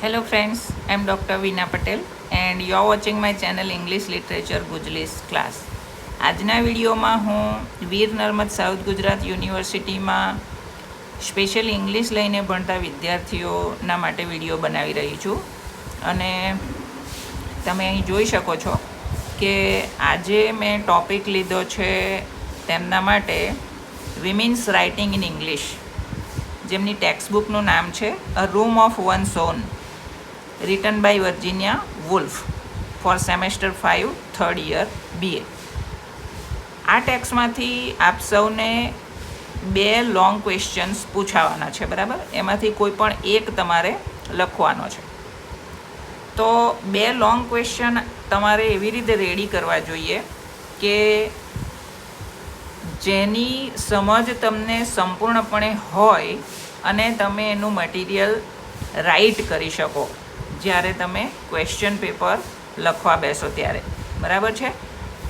Hello friends, I'm Dr. Veena Patel and you are watching my channel English Literature Gujlis class. આજના વિડીયોમાં હું Veer Narmad south Gujarat યુનિવર્સિટીમાં special English લઈને ભણતા વિદ્યાર્થીઓના માટે વિડીયો બનાવી રહી છું. અને તમે અહીં જોઈ શકો છો કે આજે મેં ટૉપિક લીધો છે તેમના માટે વિમેન્સ રાઇટિંગ ઇન ઇંગ્લિશ, જેમની ટેક્સ્ટ બુકનું નામ છે a room of one's own, written by Virginia Woolf for semester 5 third year BA. આ ટેક્સ્ટમાંથી આપ સૌને 2 લોંગ ક્વેશ્ચન્સ પૂછાવાના છે, બરાબર? એમાંથી કોઈ પણ એક તમારે લખવાનો છે. તો 2 લોંગ ક્વેશ્ચન તમારે એવી રીતે રેડી કરવા જોઈએ કે જેની સમજ તમને સંપૂર્ણપણે હોય અને તમે એનું મટીરિયલ રાઇટ કરી શકો જ્યારે તમે ક્વેશ્ચન પેપર લખવા બેસો ત્યારે, બરાબર છે?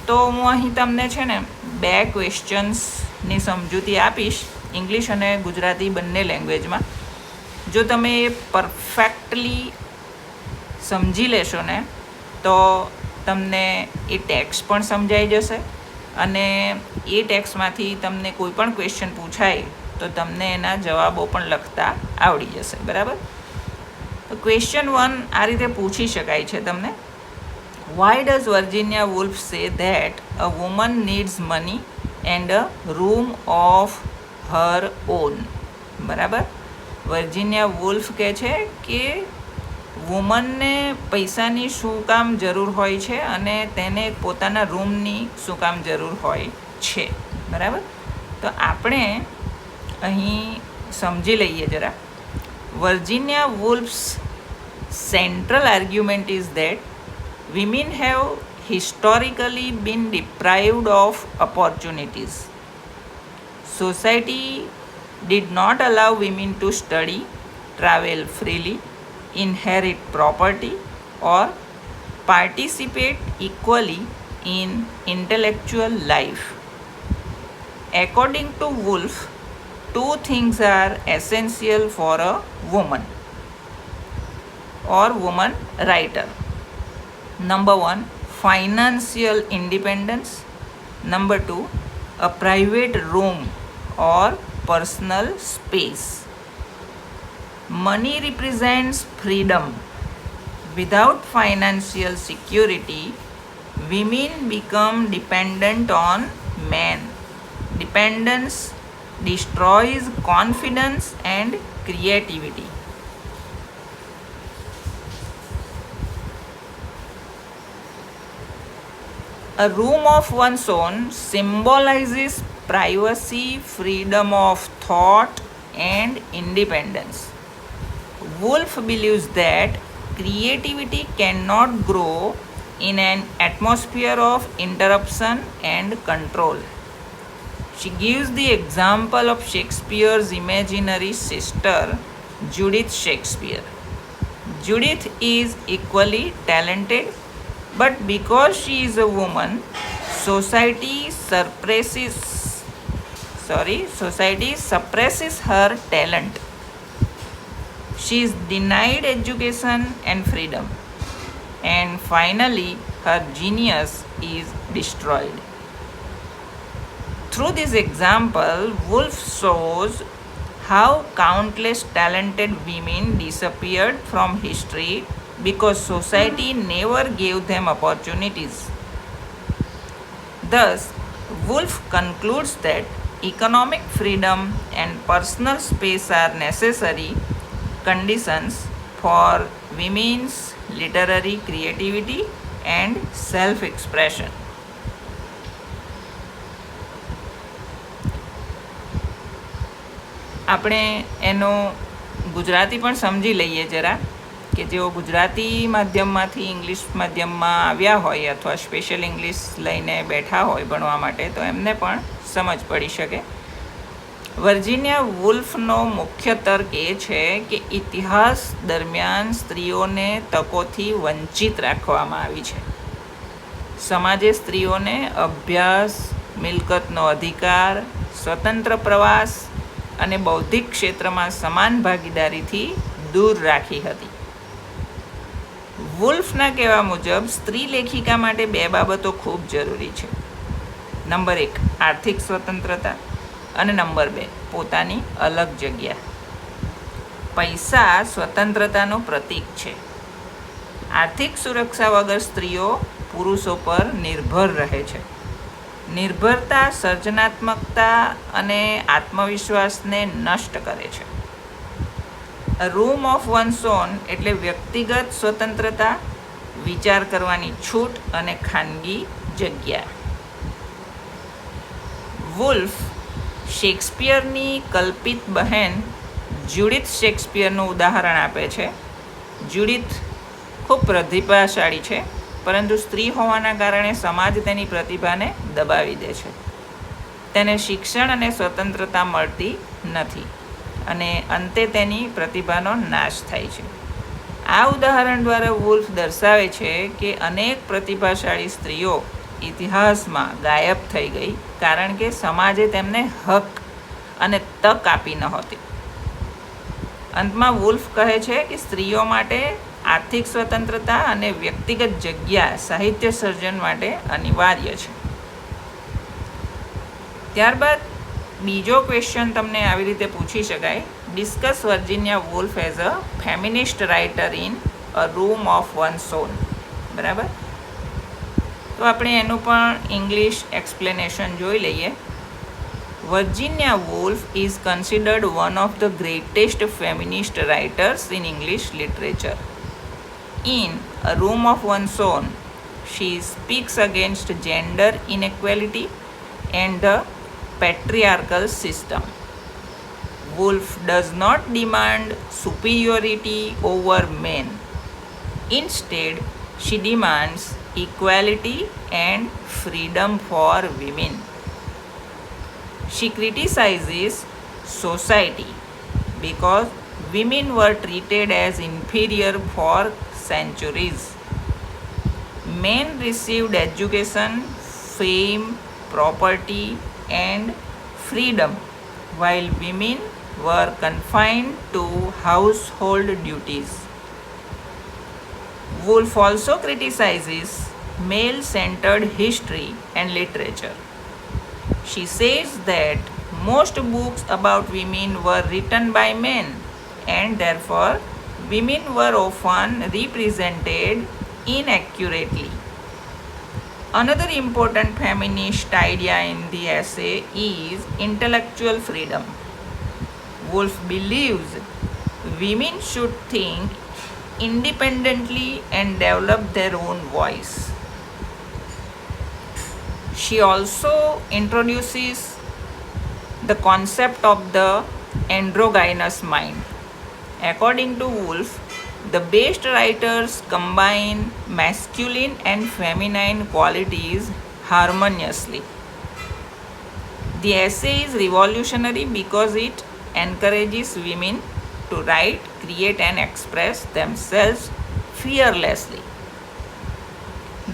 તો હું અહીં તમને છે ને 2 ક્વેશ્ચન્સની સમજૂતી આપીશ, ઇંગ્લિશ અને ગુજરાતી બંને લેંગ્વેજમાં. જો તમે એ પરફેક્ટલી સમજી લેશો ને તો તમને એ ટેક્સ્ટ પણ સમજાઈ જશે અને એ ટેક્સ્ટમાંથી તમને કોઈ પણ ક્વેશ્ચન પૂછાય તો તમને એના જવાબો પણ લખતા આવડી જશે, બરાબર? તો ક્વેશ્ચન 1 આ રીતે પૂછી શકાય છે તમને: why does Virginia wolf say that a woman needs money and a room of her on? બરાબર, વર્જિનિયા વુલ્ફ કહે છે કે વુમનને પૈસાની શું કામ જરૂર હોય છે અને તેને પોતાના રૂમની શું કામ જરૂર હોય છે, બરાબર? તો આપણે અહીં સમજી લઈએ જરા. Virginia Woolf's central argument is that women have historically been deprived of opportunities. Society did not allow women to study, travel freely, inherit property, or participate equally in intellectual life. According to Woolf, 2 things are essential for a woman or woman writer. Number 1, financial independence. Number 2, a private room or personal space. Money represents freedom. Without financial security, women become dependent on men. Dependence destroys confidence and creativity. A room of one's own symbolizes privacy, freedom of thought, and independence. Woolf believes that creativity cannot grow in an atmosphere of interruption and control. She gives the example of Shakespeare's imaginary sister, Judith Shakespeare. Judith is equally talented, but because she is a woman, society suppresses her talent. She is denied education and freedom, and finally her genius is destroyed. Through this example, Woolf shows how countless talented women disappeared from history because society never gave them opportunities. Thus, Woolf concludes that economic freedom and personal space are necessary conditions for women's literary creativity and self-expression. આપણે એનો ગુજરાતી પણ સમજી લઈએ જરા, કે જેઓ Gujarati માધ્યમમાંથી English માધ્યમમાં આવ્યા હોય અથવા સ્પેશિયલ ઇંગ્લિશ લઈને બેઠા હોય ભણવા માટે, તો એમને પણ સમજ પડી શકે. વર્જિનિયા વુલ્ફનો મુખ્ય તર્ક એ છે કે ઇતિહાસ દરમિયાન સ્ત્રીઓને તકોથી વંચિત રાખવામાં આવી છે. સમાજે સ્ત્રીઓને અભ્યાસ, મિલકતનો અધિકાર, સ્વતંત્ર પ્રવાસ અને બૌદ્ધિક ક્ષેત્રમાં સમાન ભાગીદારીથી દૂર રાખી હતી. વુલ્ફના કહેવા મુજબ સ્ત્રી લેખિકા માટે 2 બાબતો ખૂબ જરૂરી છે. નંબર 1 આર્થિક સ્વતંત્રતા અને નંબર 2 પોતાની અલગ જગ્યા. પૈસા સ્વતંત્રતાનું પ્રતીક છે. આર્થિક સુરક્ષા વગર સ્ત્રીઓ પુરુષો પર નિર્ભર રહે છે. નિર્ભરતા સર્જનાત્મકતા અને આત્મવિશ્વાસને નષ્ટ કરે છે. રૂમ ઓફ વન્સ ઓન એટલે વ્યક્તિગત સ્વતંત્રતા, વિચાર કરવાની છૂટ અને ખાનગી જગ્યા. વુલ્ફ શેક્સપિયરની કલ્પિત બહેન જ્યુડિથ શેક્સપિયરનું ઉદાહરણ આપે છે. જ્યુડિથ ખૂબ પ્રતિભાશાળી છે, પરંતુ સ્ત્રી હોવાના કારણે સમાજ તેની પ્રતિભાને દબાવી દે છે. તેને શિક્ષણ અને સ્વતંત્રતા મળતી નથી અને અંતે તેની પ્રતિભાનો નાશ થાય છે. આ ઉદાહરણ દ્વારા વુલ્ફ દર્શાવે છે કે અનેક પ્રતિભાશાળી સ્ત્રીઓ ઇતિહાસમાં ગાયબ થઈ ગઈ કારણ કે સમાજે તેમને હક અને તક આપી નહોતી. અંતમાં વુલ્ફ કહે છે કે સ્ત્રીઓ માટે આર્થિક સ્વતંત્રતા અને વ્યક્તિગત જગ્યા સાહિત્ય સર્જન માટે અનિવાર્ય છે. ત્યારબાદ બીજો ક્વેશ્ચન તમને આવી રીતે પૂછી શકાય, discuss Virginia Woolf as a feminist writer in a room of one's own. બરાબર, તો આપણે એનું પણ ઇંગ્લિશ એક્સપ્લેનેશન જોઈ લઈએ. Virginia Woolf is considered one of the greatest feminist writers in English literature. In A Room of One's Own, she speaks against gender inequality and the patriarchal system. Woolf does not demand superiority over men. Instead, she demands equality and freedom for women. She criticizes society because women were treated as inferior for centuries. Men received education, fame, property, and freedom, while women were confined to household duties. Woolf also criticizes male-centered history and literature. She says that most books about women were written by men, and therefore women were often represented inaccurately. Another important feminist idea in the essay is intellectual freedom. Woolf believes women should think independently and develop their own voice. She also introduces the concept of the androgynous mind. According to Woolf, the best writers combine masculine and feminine qualities harmoniously. The essay is revolutionary because it encourages women to write, create, and express themselves fearlessly.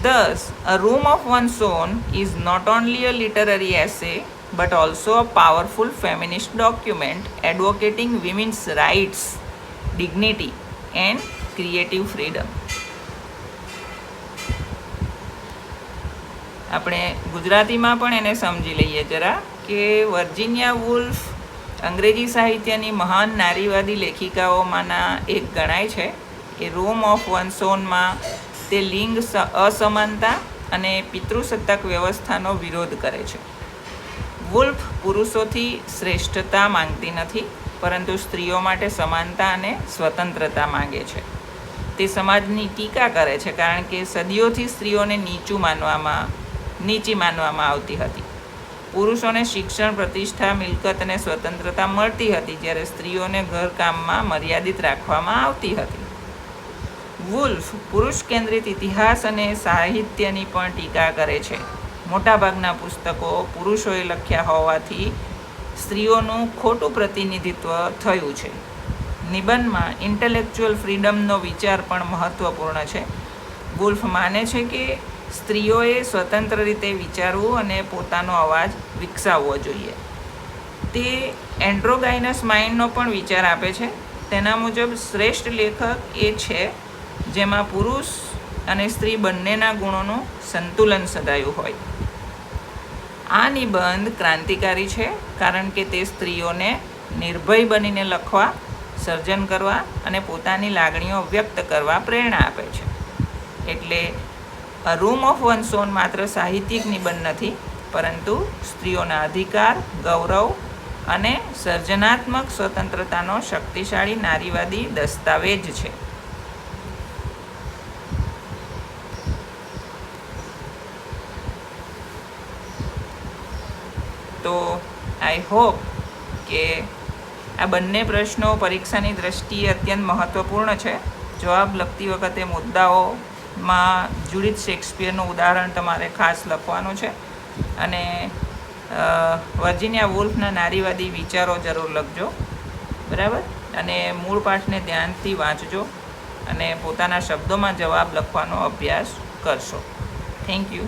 Thus, A Room of One's Own is not only a literary essay but also a powerful feminist document advocating women's rights, dignity, and creative freedom. આપણે ગુજરાતીમાં પણ એને સમજી લઈએ જરા કે Virginia wolf અંગ્રેજી સાહિત્યની મહાન નારીવાદી લેખિકાઓમાંના એક ગણાય છે. એ રૂમ ઓફ વન્સ ઓનમાં તે લિંગ અસમાનતા અને પિતૃસત્તાક વ્યવસ્થાનો વિરોધ કરે છે. વુલ્ફ પુરુષોથી શ્રેષ્ઠતા માંગતી નથી, પરંતુ સ્ત્રીઓ માટે સમાનતા અને સ્વતંત્રતા માંગે છે. તે સમાજની ટીકા કરે છે કારણ કે સદીઓથી સ્ત્રીઓને નીચી માનવામાં આવતી હતી. પુરુષોને શિક્ષણ, પ્રતિષ્ઠા, મિલકત અને સ્વતંત્રતા મળતી હતી, જ્યારે સ્ત્રીઓને ઘરકામમાં મર્યાદિત રાખવામાં આવતી હતી. વુલ્ફ પુરુષ કેન્દ્રિત ઇતિહાસ અને સાહિત્યની પણ ટીકા કરે છે. મોટાભાગના પુસ્તકો પુરુષોએ લખ્યા હોવાથી સ્ત્રીઓનું ખોટું પ્રતિનિધિત્વ થયું છે. નિબંધમાં ઇન્ટેલેક્ચ્યુઅલ ફ્રીડમનો વિચાર પણ મહત્ત્વપૂર્ણ છે. વુલ્ફ માને છે કે સ્ત્રીઓએ સ્વતંત્ર રીતે વિચારવું અને પોતાનો અવાજ વિકસાવવો જોઈએ. તે એન્ડ્રોગાઇનસ માઇન્ડનો પણ વિચાર આપે છે. તેના મુજબ શ્રેષ્ઠ લેખક એ છે જેમાં પુરુષ અને સ્ત્રી બંનેના ગુણોનું સંતુલન સધાયું હોય. આ નિબંધ ક્રાંતિકારી છે કારણ કે તે સ્ત્રીઓને નિર્ભય બનીને લખવા, સર્જન કરવા અને પોતાની લાગણીઓ વ્યક્ત કરવા પ્રેરણા આપે છે. એટલે અ રૂમ ઓફ વન્સ ઓન માત્ર સાહિત્યિક નિબંધ નથી, પરંતુ સ્ત્રીઓના અધિકાર, ગૌરવ અને સર્જનાત્મક સ્વતંત્રતાનો શક્તિશાળી નારીવાદી દસ્તાવેજ છે. તો આઈ હોપ કે આ બંને પ્રશ્નો પરીક્ષાની દ્રષ્ટિએ અત્યંત મહત્ત્વપૂર્ણ છે. જવાબ લખતી વખતે મુદ્દાઓમાં જુડિથ શેક્સપિયરનું ઉદાહરણ તમારે ખાસ લખવાનું છે અને વર્જિનિયા વુલ્ફના નારીવાદી વિચારો જરૂર લખજો, બરાબર. અને મૂળ પાઠને ધ્યાનથી વાંચજો અને પોતાના શબ્દોમાં જવાબ લખવાનો અભ્યાસ કરશો. Thank you.